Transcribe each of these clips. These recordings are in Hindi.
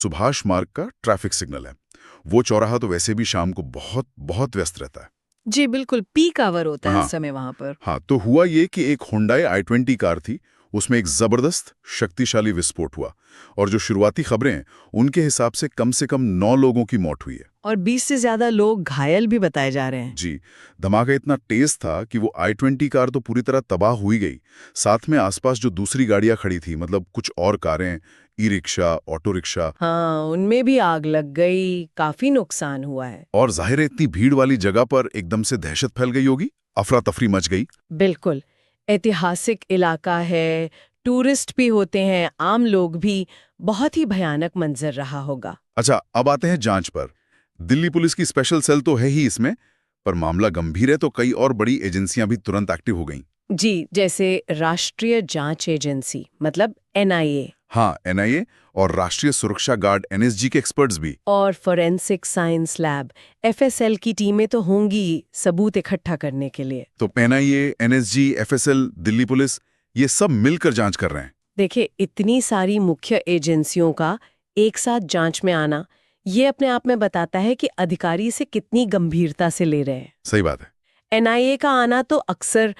सुभाष मार्ग का ट्रैफिक सिग्नल है। वो चौराहा तो वैसे भी शाम को बहुत बहुत व्यस्त रहता है। जी बिल्कुल, पीक आवर होता है हाँ उस समय वहां पर। हाँ, तो हुआ ये कि एक हुंडई i20 कार थी, उसमें एक जबरदस्त शक्तिशाली विस्फोट हुआ और जो शुरुआती खबरें हैं उनके हिसाब से कम 9 लोगों की मौत हुई है। और 20 से ज्यादा लोग घायल भी बताए जा रहे हैं। जी, धमाका इतना तेज था कि वो i20 कार तो पूरी तरह तबाह हुई गई। साथ में आसपास जो दूसरी गाड़ियां खड़ी थी, मतलब कुछ और कारें, ई रिक्शा, ऑटो रिक्शा, हाँ, उनमें भी आग लग गई, काफी नुकसान हुआ है। और जाहिर है इतनी भीड़ वाली जगह पर एकदम से दहशत फैल गई होगी, अफरा तफरी मच गई। बिल्कुल, ऐतिहासिक इलाका है, टूरिस्ट भी होते हैं, आम लोग भी। बहुत ही भयानक मंजर रहा होगा। अच्छा, अब आते हैं जांच पर। दिल्ली पुलिस की स्पेशल सेल तो है ही इसमें, पर मामला गंभीर है तो कई और बड़ी एजेंसियां भी तुरंत एक्टिव हो गईं। जी, जैसे राष्ट्रीय जांच एजेंसी मतलब एनआईए हाँ, एनआईए और राष्ट्रीय सुरक्षा गार्ड एनएसजी के एक्सपर्ट्स भी। और फोरेंसिक साइंस लैब एफएसएल की टीमें तो होंगी ही सबूत इकट्ठा करने के लिए। तो NIA, NSG, FSL, Delhi police, ये सब मिलकर जांच कर रहे हैं। देखिए, इतनी सारी मुख्य एजेंसियों का एक साथ जांच में आना, ये अपने आप में बताता है कि अधिकारी इसे कितनी गंभीरता से ले रहे हैं। सही बात है। एनआईए का आना तो अक्सर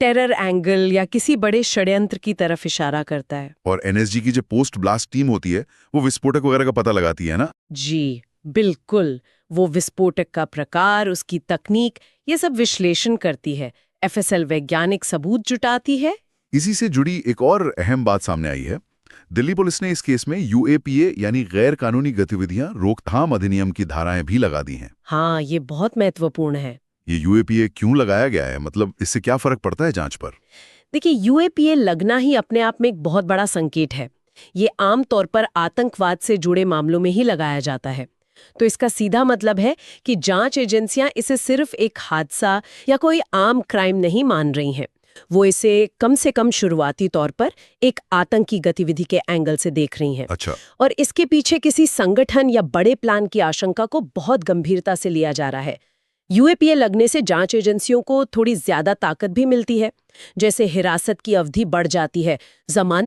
टेरर एंगल या किसी बड़े षड्यंत्र की तरफ इशारा करता है। और एनएसजी की जो पोस्ट ब्लास्ट टीम होती है, वो विस्फोटक वगैरह का पता लगाती है ना। जी बिल्कुल, वो विस्फोटक का प्रकार, उसकी तकनीक, ये सब विश्लेषण करती है। एफएसएल वैज्ञानिक सबूत जुटाती है। इसी से जुड़ी एक और अहम बात सामने आई है। दिल्ली पुलिस ने इस केस में यूएपीए यानी गैर कानूनी गतिविधियां रोकथाम अधिनियम की धाराएं भी लगा दी हैं। हाँ, ये बहुत महत्वपूर्ण है। ये यूएपीए क्यों लगाया गया है, मतलब इससे क्या फर्क पड़ता है जांच पर? देखिए, यूएपीए लगना ही अपने आप में एक बहुत बड़ा संकेत है। ये आमतौर पर आतंकवाद से जुड़े मामलों में ही लगाया जाता है। तो इसका सीधा मतलब है कि जांच एजेंसियां इसे सिर्फ एक हादसा या कोई आम क्राइम नहीं मान रही हैं। वो इसे कम से कम शुरुआती तौर पर एक आतंकी गतिविधि के एंगल से देख रही हैं। अच्छा। और इसके पीछे किसी संगठन या बड़े प्लान की आशंका को बहुत गंभीरता से लिया जा रहा है। यूएपीए लगने से जांच एजेंसियों को थोड़ी ज्यादा ताकत भी मिलती है। जैसे हिरासत की अवधि बढ़ जाती है, जमानत